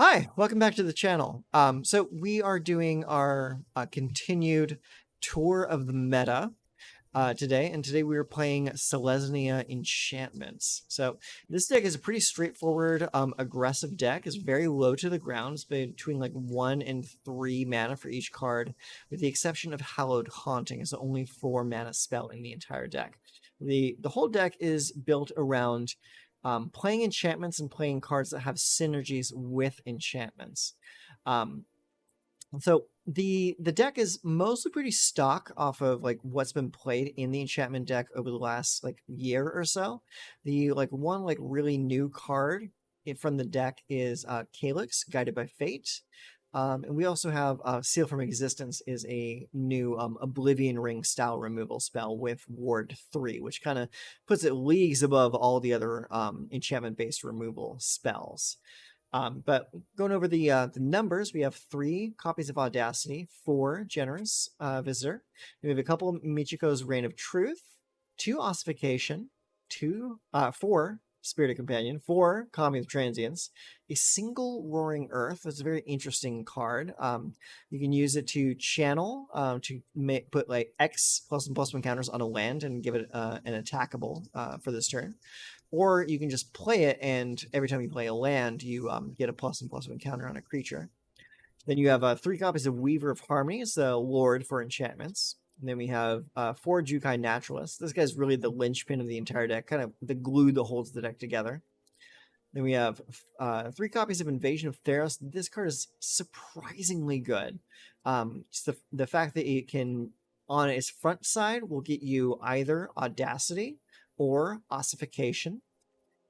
Hi, welcome back to the channel. So we are doing our continued tour of the meta today, and today we are playing Selesnya Enchantments. So this deck is a pretty straightforward, aggressive deck. It's very low to the ground. It's between like 1 and 3 mana for each card, with the exception of Hallowed Haunting. It's the only 4 mana spell in the entire deck. The whole deck is built around playing enchantments and playing cards that have synergies with enchantments. So the deck is mostly pretty stock off of like what's been played in the enchantment deck over the last like year or so. The one really new card from the deck is Calyx, Guided by Fate. And we also have Seal from Existence is a new Oblivion Ring style removal spell with Ward 3, which kind of puts it leagues above all the other enchantment-based removal spells. But going over the numbers, we have 3 copies of Audacity, 4 Generous Visitor. We have a couple of Michiko's Reign of Truth, 2 Ossification, 4 Spirited Companion, 4 Kami of Transience, a single Roaring Earth. That's a very interesting card. You can use it to channel, to put like X +1/+1 counters on a land and give it an attackable for this turn. Or you can just play it, and every time you play a land, you get a +1/+1 counter on a creature. Then you have 3 copies of Weaver of Harmony, it's the Lord for enchantments. And then we have 4 Jukai Naturalists. This guy's really the linchpin of the entire deck, kind of the glue that holds the deck together. Then we have 3 copies of Invasion of Theros. This card is surprisingly good. Just the fact that it can, on its front side, will get you either Audacity or Ossification.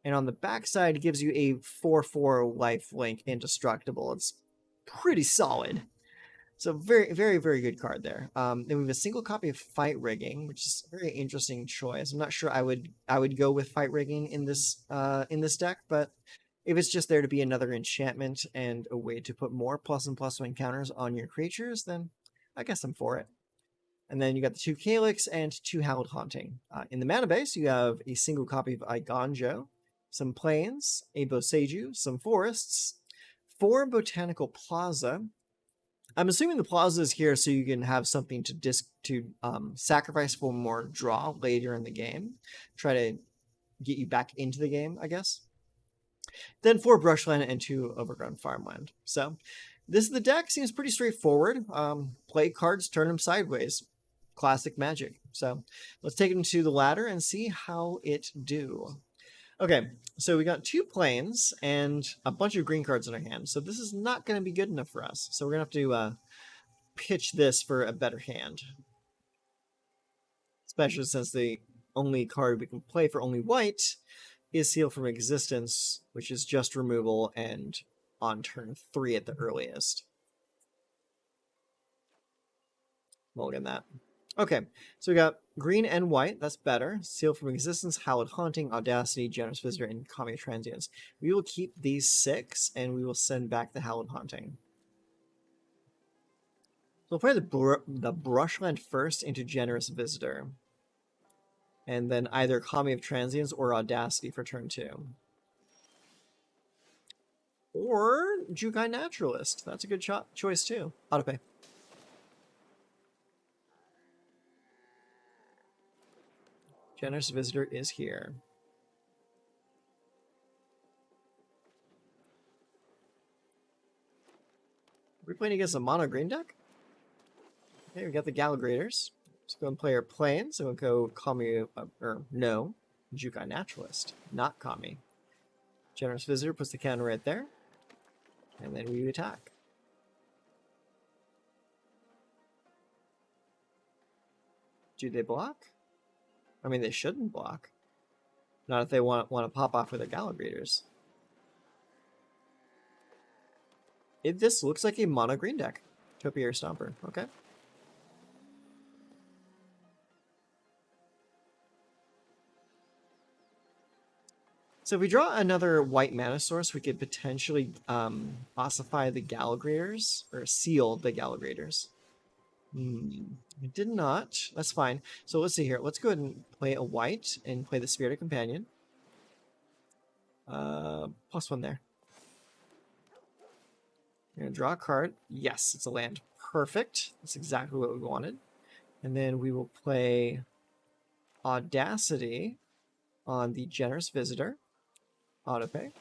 And on the back side, it gives you a 4/4 lifelink indestructible. It's pretty solid. So very, very, very good card there. Then we have a single copy of Fight Rigging, which is a very interesting choice. I'm not sure I would go with Fight Rigging in this deck, but if it's just there to be another enchantment and a way to put more +1/+1 counters on your creatures, then I guess I'm for it. And then you got the 2 Calyx and 2 Hallowed Haunting. In the mana base, you have a single copy of Igonjo, some plains, a Boseiju, some forests, 4 Botanical Plaza. I'm assuming the plaza is here so you can have something to sacrifice for more draw later in the game. Try to get you back into the game, I guess. Then 4 Brushland and 2 Overgrown Farmland. So the deck seems pretty straightforward. Play cards, turn them sideways. Classic Magic. So let's take them to the ladder and see how it do. Okay, so we got 2 plains and a bunch of green cards in our hand. So this is not going to be good enough for us. So we're going to have to pitch this for a better hand. Especially since the only card we can play for only white is Seal from Existence, which is just removal and on turn 3 at the earliest. Mulligan that. Okay, so we got green and white. That's better. Seal from Existence, Hallowed Haunting, Audacity, Generous Visitor, and Kami of Transience. We will keep these 6, and we will send back the Hallowed Haunting. So we'll play the Brushland first into Generous Visitor. And then either Kami of Transience or Audacity for turn 2. Or Jukai Naturalist. That's a good choice too. Autopay. Generous Visitor is here. We're playing against a mono green deck? Okay, we got the Galagrators. Let's go and play our plains. So we'll go Kami, no, Jukai Naturalist, not Kami. Generous Visitor puts the counter right there. And then we attack. Do they block? I mean, they shouldn't block. Not if they want to pop off with their Galagrators. This looks like a mono green deck. Topiary Stomper. Okay. So if we draw another white mana source, we could potentially ossify the Galagrators, or seal the Galagrators. It did not. That's fine. So let's see here. Let's go ahead and play a white and play the Spirited Companion. +1 there. We're gonna draw a card. Yes, it's a land. Perfect. That's exactly what we wanted. And then we will play Audacity on the Generous Visitor. Autopay.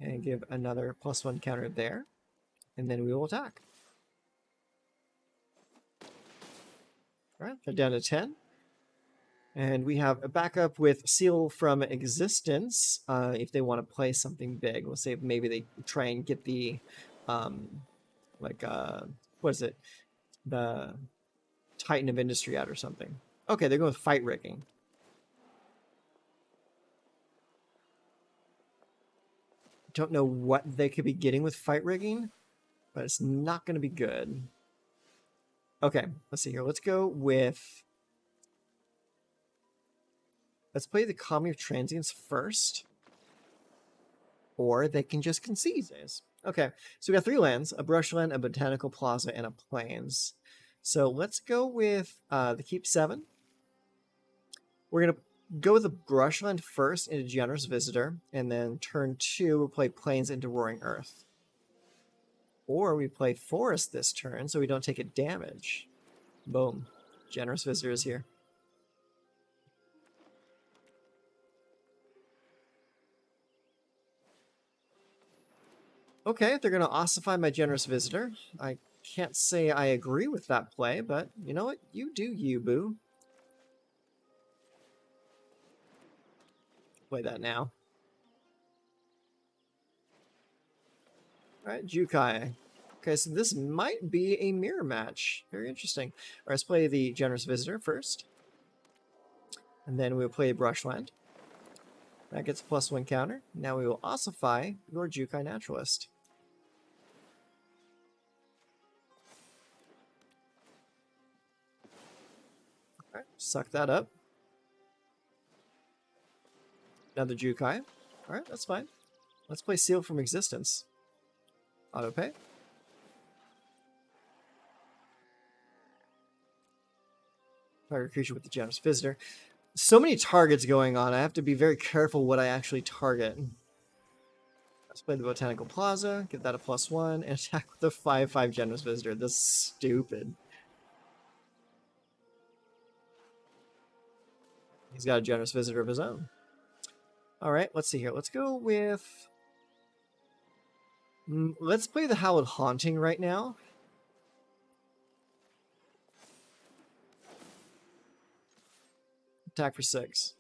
And give another +1 counter there. And then we will attack. Alright, they're down to 10. And we have a backup with Seal from Existence if they want to play something big. We'll say maybe they try and get the, what is it? The Titan of Industry out or something. Okay, they're going with Fight Rigging. Don't know what they could be getting with Fight Rigging, but it's not going to be good. Okay, let's see here. Let's go with... Let's play the Commune of Transience first. Or they can just concede. Okay, so we got 3 lands, a Brushland, a Botanical Plaza, and a Plains. So let's go with the Keep 7. We're going to go with the Brushland first into Generous Visitor, and then turn 2, we'll play Plains into Roaring Earth. Or we play Forest this turn, so we don't take a damage. Boom. Generous Visitor is here. Okay, they're going to ossify my Generous Visitor. I can't say I agree with that play, but you know what? You do you, boo. Play that now. Alright, Jukai. Okay, so this might be a mirror match. Very interesting. Alright, let's play the Generous Visitor first. And then we'll play Brushland. That gets a +1 counter. Now we will ossify your Jukai Naturalist. Alright, suck that up. Another Jukai. Alright, that's fine. Let's play Seal from Existence. Autopay. Target creature with the Generous Visitor. So many targets going on. I have to be very careful what I actually target. Let's play the Botanical Plaza. Give that a +1. And attack with the 5/5 Generous Visitor. This is stupid. He's got a Generous Visitor of his own. Alright, let's see here. Let's go with... let's play the Hallowed Haunting right now. Attack for 6.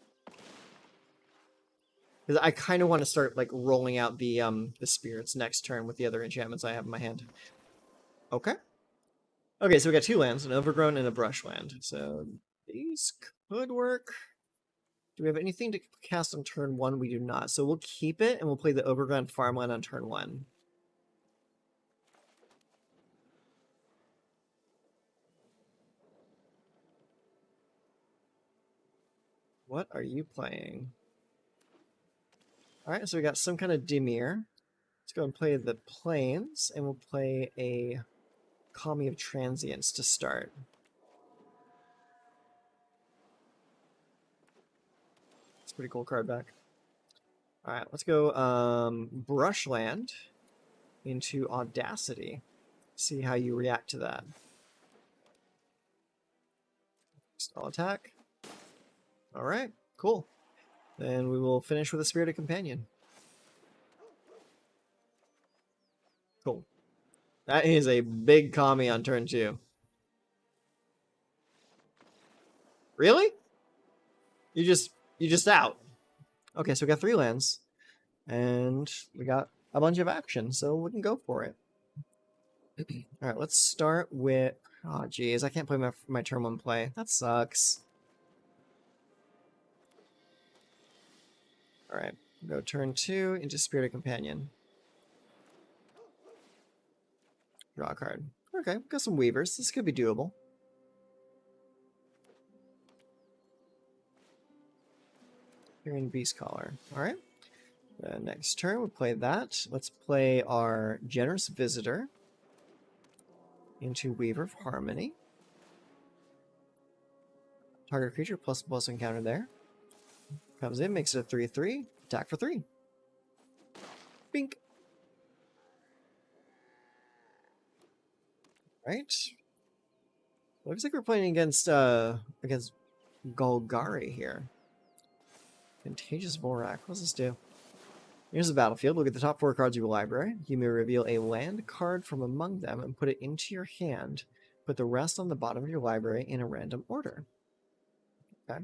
Because I kind of want to start like rolling out the spirits next turn with the other enchantments I have in my hand. Okay. Okay, so we got 2 lands, an Overgrown and a Brushland. So these could work. Do we have anything to cast on turn 1? We do not. So we'll keep it and we'll play the Overgrown Farmland on turn 1. What are you playing? Alright, so we got some kind of Dimir. Let's go and play the Plains, and we'll play a Commune of Transience to start. It's a pretty cool card back. Alright, let's go Brushland into Audacity. See how you react to that. I'll attack. Alright, cool. Then we will finish with a Spirited Companion. Cool. That is a big commie on turn 2. Really? You just out. Okay, so we got 3 lands. And we got a bunch of action, so we can go for it. Alright, let's start with... Oh, geez, I can't play my turn 1 play. That sucks. Alright, go turn 2 into Spirited Companion. Draw a card. Okay, got some Weavers. This could be doable. Here in Beast Collar. Alright. Next turn, we'll play that. Let's play our Generous Visitor into Weaver of Harmony. Target creature +++ encounter there. Comes in, makes it a 3/3. Attack for 3. Bink. Right? Looks like we're playing against Golgari here. Contagious Vorak. What does this do? Here's the battlefield. Look at the top 4 cards of your library. You may reveal a land card from among them and put it into your hand. Put the rest on the bottom of your library in a random order. Okay.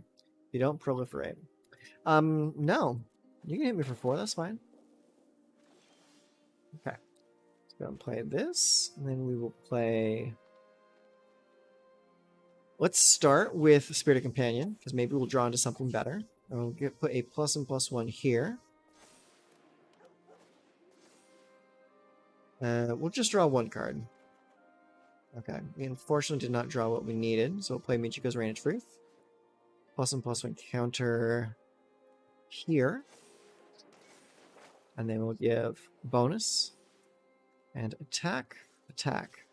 You don't proliferate. No. You can hit me for 4, that's fine. Okay. Let's go and play this, and then we will play... Let's start with Spirit Companion, because maybe we'll draw into something better. I'll put a plus and +1 here. We'll just draw 1 card. Okay. We unfortunately did not draw what we needed, so we'll play Michiko's Rain of Truth. Plus and +1 counter here. And then we'll give bonus and attack, attack.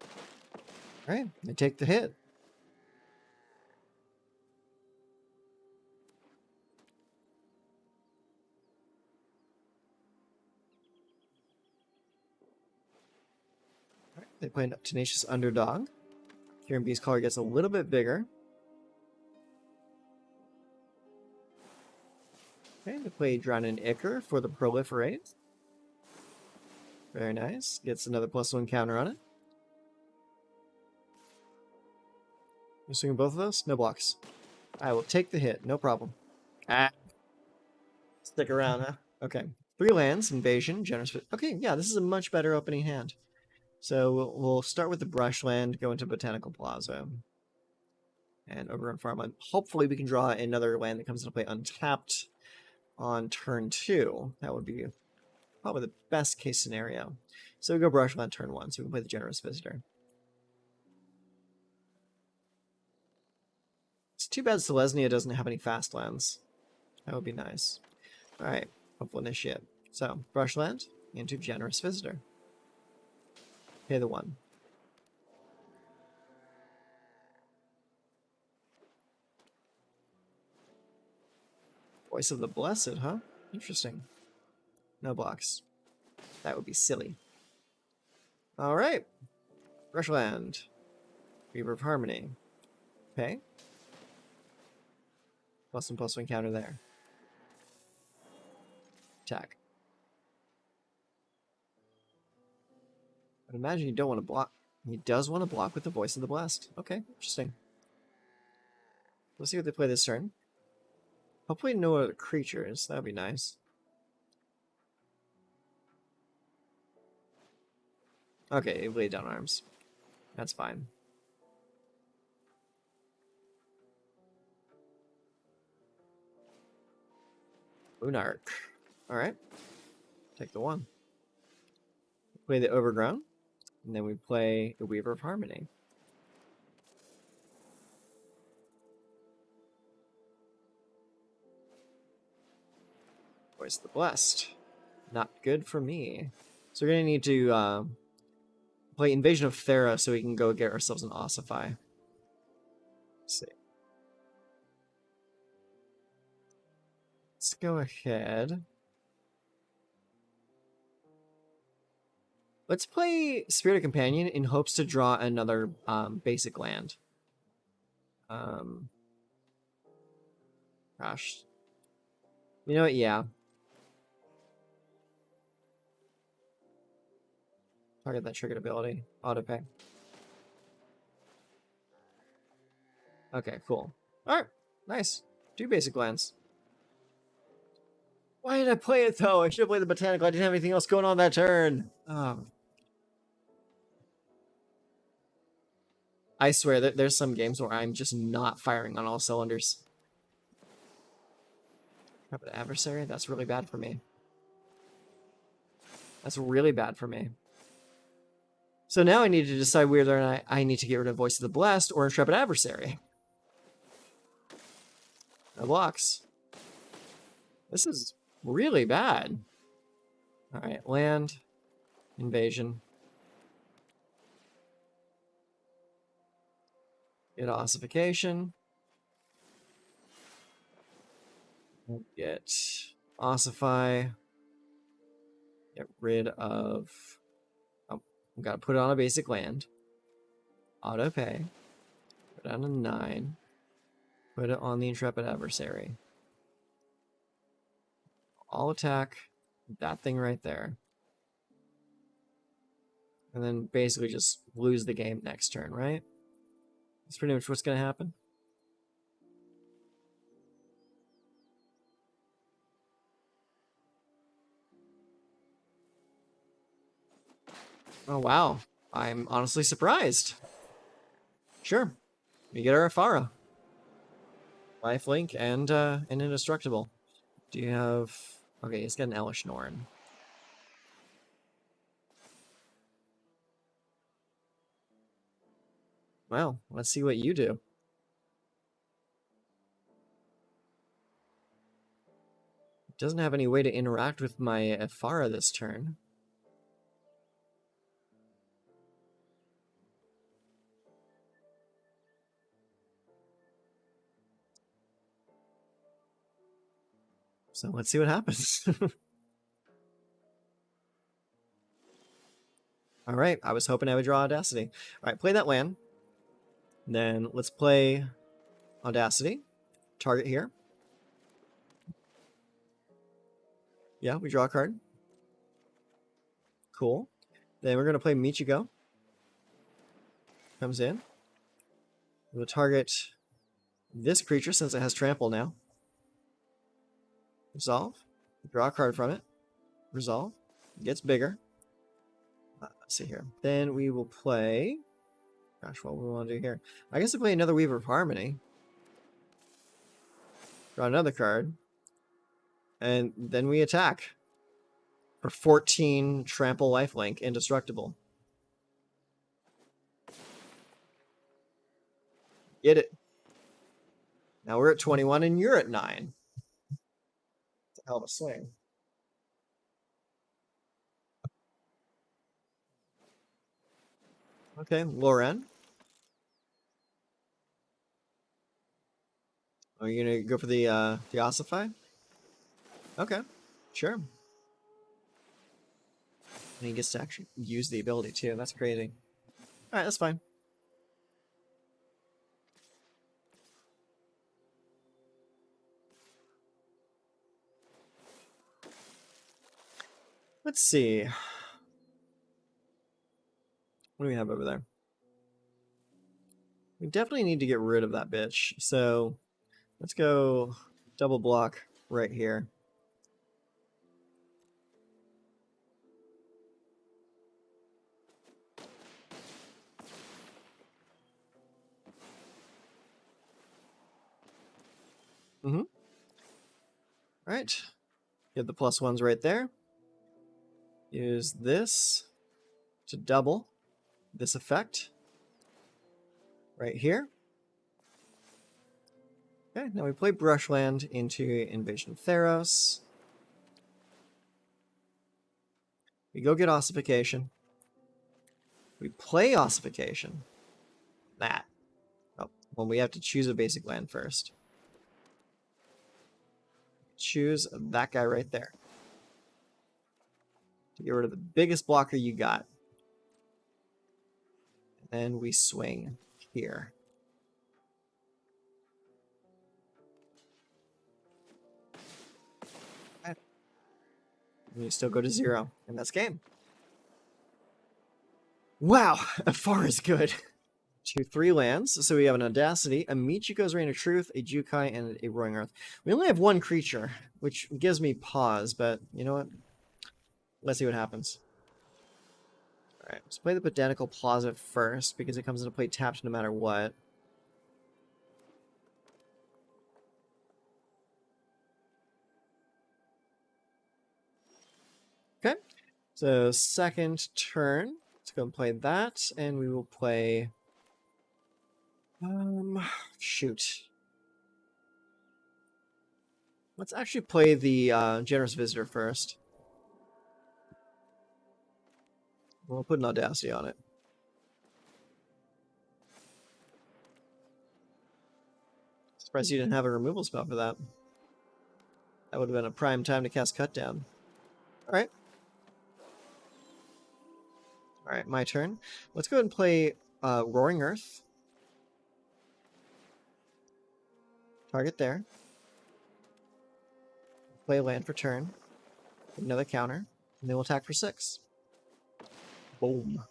All right, I take the hit. All right, they play a Tenacious Underdog. Kieran B's color gets a little bit bigger. Okay, they play Drown Ichor for the Proliferate. Very nice. Gets another +1 counter on it. You're swinging both of those? No blocks. I will take the hit, no problem. Ah. Stick around, huh? Okay. 3 lands, Invasion, Generous... Okay, yeah, this is a much better opening hand. So we'll start with the Brushland, go into Botanical Plaza, and Overrun Farmland. Hopefully we can draw another land that comes into play untapped on turn 2. That would be probably the best case scenario. So we go Brushland turn 1, so we can play the Generous Visitor. It's too bad Selesnya doesn't have any fast lands. That would be nice. Alright, hopeful initiate. So, Brushland into Generous Visitor. Pay the 1. Voice of the Blessed, huh? Interesting. No blocks. That would be silly. Alright. Brushland. Reaver of Harmony. Okay. +1/+1 counter there. Attack. I'd imagine you don't want to block. He does want to block with the Voice of the Blessed. Okay, interesting. Let's see what they play this turn. Hopefully no other creatures. That would be nice. Okay, they laid down arms. That's fine. Moonarch. Alright. Take the 1. Play the Overgrown. And then we play the Weaver of Harmony. Voice of the Blessed. Not good for me. So we're going to need to play Invasion of Thera so we can go get ourselves an Ossify. Let's see. Let's go ahead. Let's play Spirit Companion in hopes to draw another basic land. Gosh. You know what? Yeah. Target that triggered ability. Autopay. Okay, cool. Alright. Nice. 2 basic lands. Why did I play it, though? I should have played the Botanical. I didn't have anything else going on that turn. I swear that there's some games where I'm just not firing on all cylinders. Rapid Adversary? That's really bad for me. That's really bad for me. So now I need to decide whether I need to get rid of Voice of the Blessed or Intrepid Adversary. No blocks. This is really bad. Alright, land. Invasion. Get Ossification. Get Ossify. Get rid of... Oh, We've got to put it on a basic land. Auto pay. Put it on a 9. Put it on the Intrepid Adversary. All attack that thing right there. And then basically just lose the game next turn, right? That's pretty much what's going to happen. Oh, wow. I'm honestly surprised. Sure. We get our Afara. Lifelink and indestructible. Do you have... Okay, he's got an Elish Norn. Well, let's see what you do. Doesn't have any way to interact with my Afara this turn. So let's see what happens. All right, I was hoping I would draw Audacity. All right, play that land. Then let's play Audacity. Target here. Yeah, we draw a card. Cool. Then we're going to play Michigo. Comes in. We'll target this creature since it has trample now. Resolve. Draw a card from it. Resolve. It gets bigger. Let's see here. Then we will play... Gosh, what we want to do here? I guess we'll play another Weaver of Harmony. Draw another card. And then we attack. For 14 trample lifelink, indestructible. Get it. Now we're at 21 and you're at 9. It's a hell of a swing. Okay, Loren. Are you gonna go for the Ossify? Okay, sure. And he gets to actually use the ability too. That's crazy. All right, that's fine. Let's see. What do we have over there? We definitely need to get rid of that bitch. So let's go double block right here. All right. Get the +1s right there. Use this to double this effect right here. Okay, now we play Brushland into Invasion of Theros. We go get Ossification. We play Ossification. That. Oh, well, we have to choose a basic land first. Choose that guy right there. To get rid of the biggest blocker you got. And then we swing here. And you still go to 0, and that's game. Wow, Afar is good. 2, 3 lands. So we have an Audacity, a Michiko's Reign of Truth, a Jukai, and a Roaring Earth. We only have 1 creature, which gives me pause, but you know what? Let's see what happens. Alright, let's play the Botanical Plaza first, because it comes into play tapped no matter what. Okay, so second turn. Let's go and play that, and we will play... shoot. Let's actually play the Generous Visitor first. We'll put an Audacity on it. Surprised you didn't have a removal spell for that. That would have been a prime time to cast Cut Down. Alright. Alright, my turn. Let's go ahead and play Roaring Earth. Target there. Play a land for turn. Another counter. And then we'll attack for 6. Boom.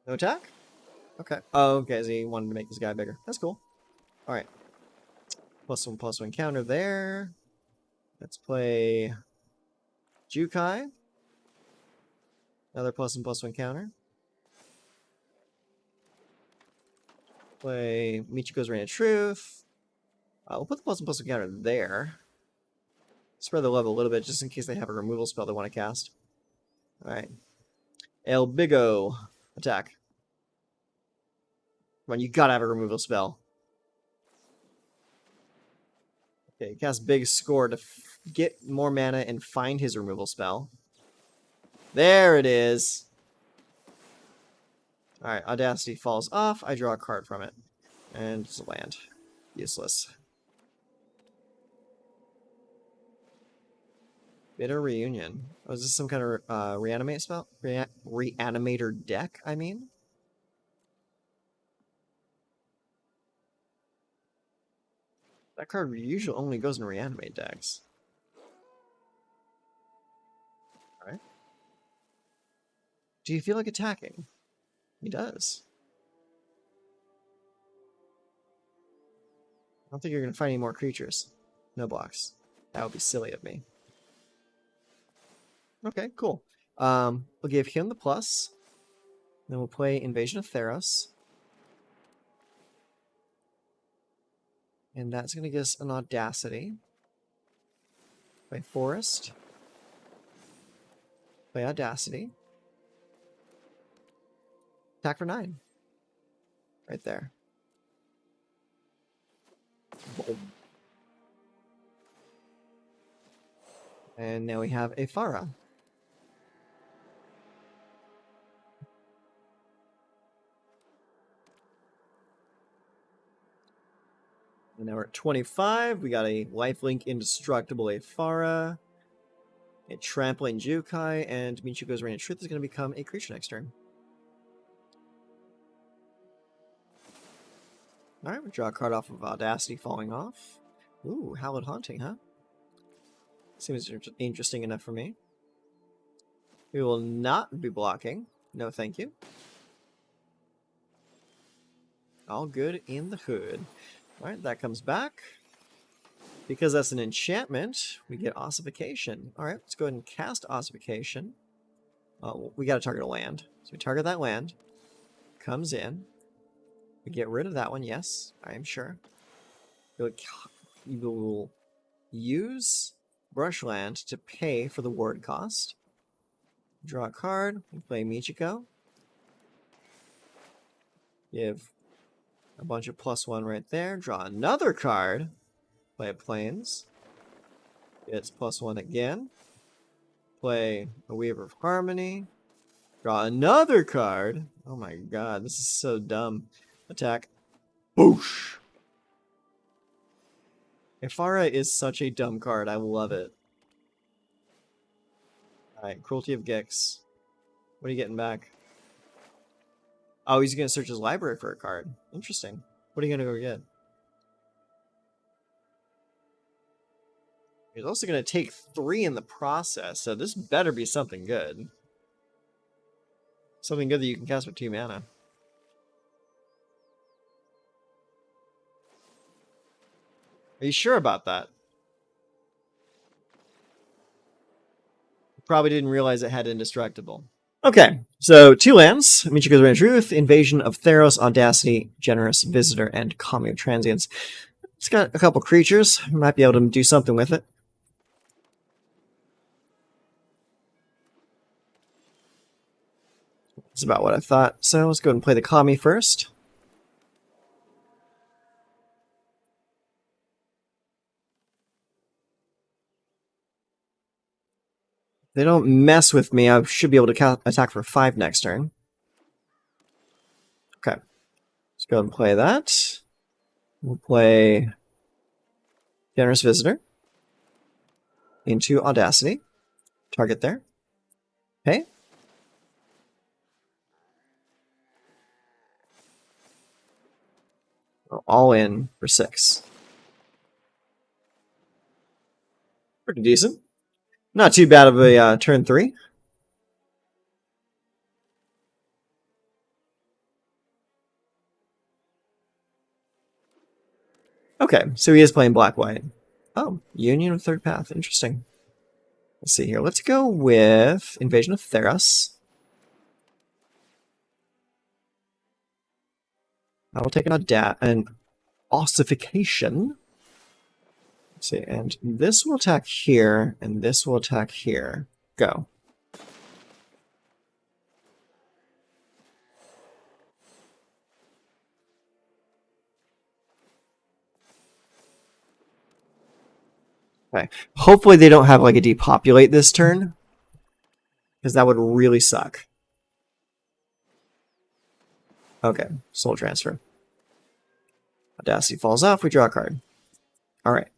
No attack? Okay. Oh, okay, so he wanted to make this guy bigger. That's cool. Alright. +1/+1 counter there. Let's play Jukai. Another +1/+1 counter. Play Michiko's Reign of Truth. We'll put the +1/+1 counter there. Spread the love a little bit just in case they have a removal spell they want to cast. Alright. El Bigo. Attack. Come on, you gotta have a removal spell. Okay, cast Big Score to get more mana and find his removal spell. There it is. Alright, Audacity falls off. I draw a card from it. And it's a land. Useless. Bitter Reunion. Oh, is this some kind of reanimate spell? Reanimator deck, I mean? That card usually only goes in reanimate decks. Alright. Do you feel like attacking? He does. I don't think you're going to find any more creatures. No blocks. That would be silly of me. Okay, cool. We'll give him the plus. Then we'll play Invasion of Theros. And that's going to give us an Audacity. Play Forest. Play Audacity. Attack for 9. Right there. Boom. And now we have a Farah. And now we're at 25. We got a lifelink indestructible Aphara, a trampling Jukai, and Michiko's Reign of Truth is going to become a creature next turn. Alright, we draw a card off of Audacity falling off. Ooh, Hallowed Haunting, huh? Seems interesting enough for me. We will not be blocking. No, thank you. All good in the hood. Alright, that comes back. Because that's an enchantment, we get Ossification. Alright, let's go ahead and cast Ossification. We got to target a land. So we target that land. Comes in. We get rid of that one, yes, I am sure. You will use Brushland to pay for the ward cost. Draw a card. We play Michiko. Give a bunch of +1 right there. Draw another card. Play a Plains. It's +1 again. Play a Weaver of Harmony. Draw another card. Oh my god, this is so dumb. Attack. Boosh! Aphara is such a dumb card. I love it. Alright, Cruelty of Gix. What are you getting back? Oh, he's going to search his library for a card. Interesting. What are you going to go get? He's also going to take 3 in the process, so this better be something good. Something good that you can cast with 2 mana. Are you sure about that? Probably didn't realize it had Indestructible. Okay, so 2 lands. Michiko's Reign of Truth, Invasion of Theros, Audacity, Generous Visitor, and Calming of Transients. It's got a couple creatures. Might be able to do something with it. That's about what I thought. So let's go ahead and play the Kami first. If they don't mess with me, I should be able to attack for 5 next turn. Okay. Let's go ahead and play that. We'll play Generous Visitor into Audacity. Target there. Okay. All in for 6. Pretty decent. Not too bad of a turn 3. Okay, so he is playing black-white. Oh, Union of Third Path. Interesting. Let's see here. Let's go with Invasion of Theros. I will take an ossification. Let's see, and this will attack here, and this will attack here. Go. Okay. Hopefully they don't have like a depopulate this turn, because that would really suck. Okay, soul transfer. Audacity falls off, we draw a card. Alright.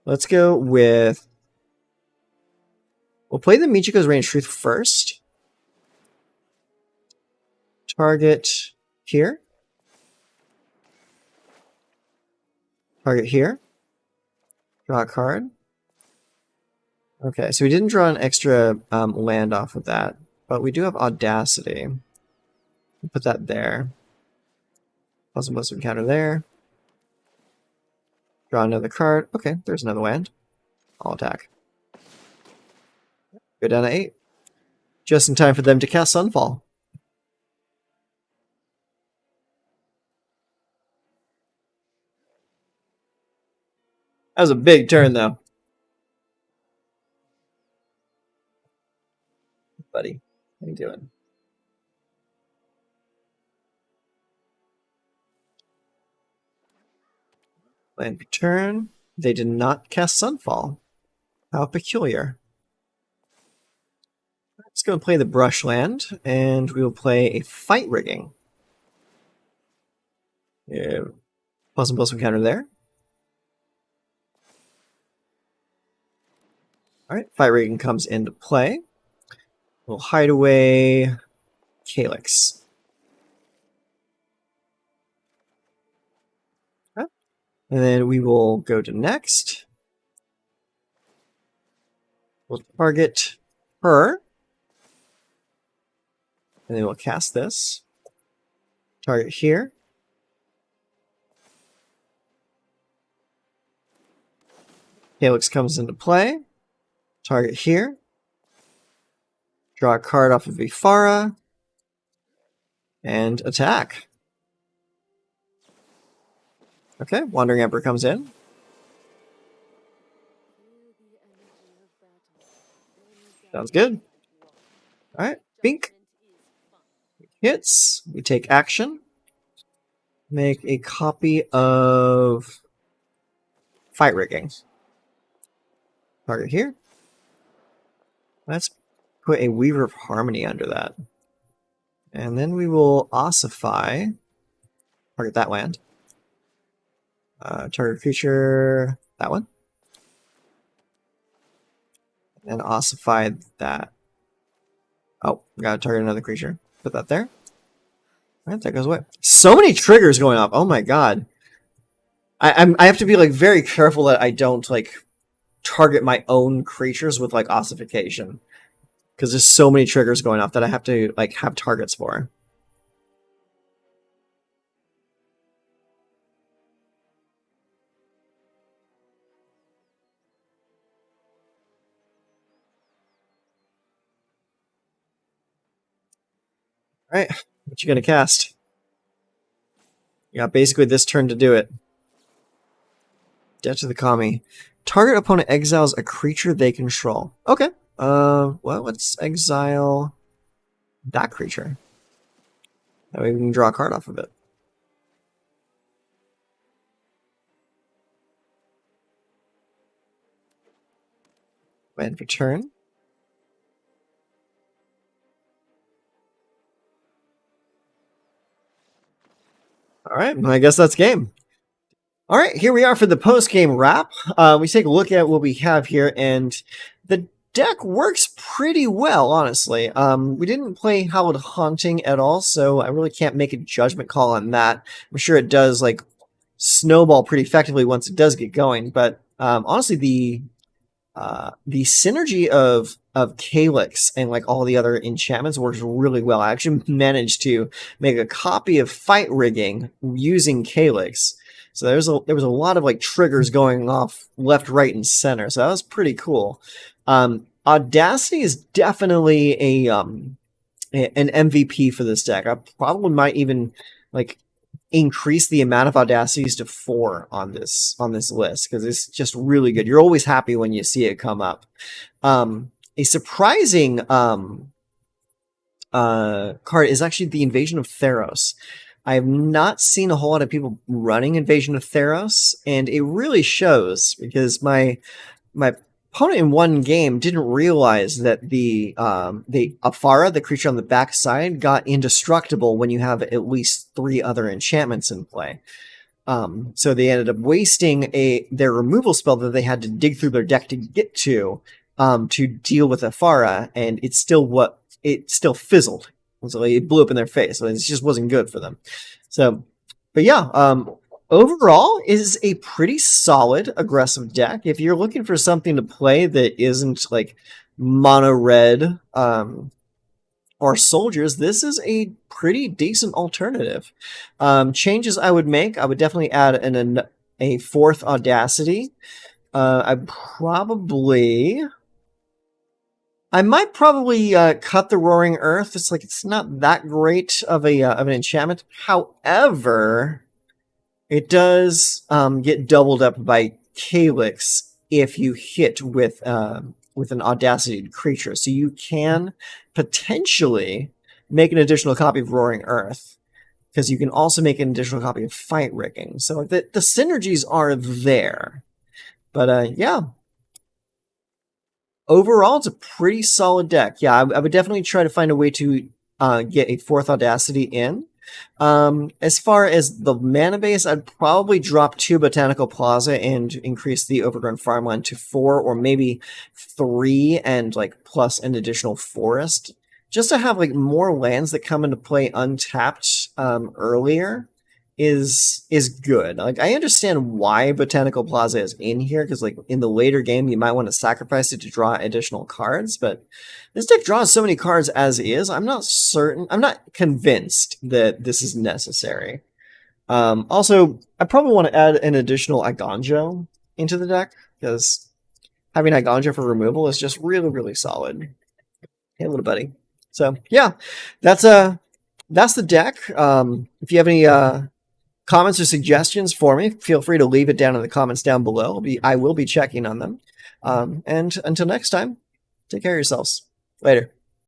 Let's go with... We'll play the Michiko's Reign of Truth first. Target here. Target here. Draw a card. Okay, so we didn't draw an extra land off of that, but we do have Audacity. We'll put that there. Plus most encounter there. Draw another card. Okay, there's another land. I'll attack. Go down to 8. Just in time for them to cast Sunfall. That was a big turn, though. Buddy, how you doing? Land per turn. They did not cast Sunfall. How peculiar. Let's go and play the Brush land, and we will play a Fight Rigging. Yeah. Plus encounter there. Alright, Fight Rigging comes into play. We'll hide away Calyx. Okay. And then we will go to next. We'll target her. And then we'll cast this. Target here. Calyx comes into play. Target here. Draw a card off of Ifara. And attack. Okay, Wandering Emperor comes in. Sounds good. Alright, Bink. Hits. We take action. Make a copy of Fight Rigging. Target here. Let's put a Weaver of Harmony under that. And then we will ossify. Target that land. Target creature, that one. And ossify that. Oh, gotta target another creature. Put that there. Alright, that goes away. So many triggers going off. Oh my god. I have to be like very careful that I don't like target my own creatures with like ossification. Because there's so many triggers going off that I have to like have targets for. Alright, what you gonna cast? You got basically this turn to do it. Death to the Kami. Target opponent exiles a creature they control. Okay. Well, let's exile that creature. That way we can draw a card off of it. End for turn. All right, I guess that's game. All right, here we are for the post game wrap. We take a look at what we have here, and the deck works pretty well, honestly. We didn't play Hallowed Haunting at all, so I really can't make a judgment call on that. I'm sure it does like snowball pretty effectively once it does get going, but honestly, the synergy of Calyx and like all the other enchantments works really well. I actually managed to make a copy of Fight Rigging using Calyx. So there was a lot of like triggers going off left, right, and center. So that was pretty cool. Audacity is definitely an MVP for this deck. I probably might even like increase the amount of audacities to 4 on this list because it's just really good. You're always happy when you see it come up. A surprising card is actually the Invasion of Theros. I have not seen a whole lot of people running Invasion of Theros, and it really shows because my opponent in one game didn't realize that the Afara, the creature on the back side, got indestructible when you have at least 3 other enchantments in play. So they ended up wasting their removal spell that they had to dig through their deck to get to deal with Afara, and it still fizzled. So it blew up in their face. So it just wasn't good for them. So, but yeah, overall is a pretty solid aggressive deck. If you're looking for something to play that isn't like mono red or soldiers, this is a pretty decent alternative. Changes I would make, I would definitely add a 4th Audacity. I might probably cut the Roaring Earth. It's not that great of an enchantment. However, it does get doubled up by Calyx if you hit with an Audacity creature. So you can potentially make an additional copy of Roaring Earth because you can also make an additional copy of Fight Rigging. So the synergies are there. But yeah. Overall, it's a pretty solid deck. Yeah, I would definitely try to find a way to get a 4th Audacity in. As far as the mana base, I'd probably drop 2 Botanical Plaza and increase the Overgrown Farmland to 4 or maybe 3 and like plus an additional forest. Just to have like more lands that come into play untapped earlier is good. Like I understand why Botanical Plaza is in here because like in the later game you might want to sacrifice it to draw additional cards, but this deck draws so many cards as is. I'm not convinced that this is necessary. Also, I probably want to add an additional Igonjo into the deck because having Igonjo for removal is just really, really solid. Hey, little buddy. So yeah, that's the deck. If you have any comments or suggestions for me, feel free to leave it down in the comments down below. I will be checking on them. And until next time, take care of yourselves. Later.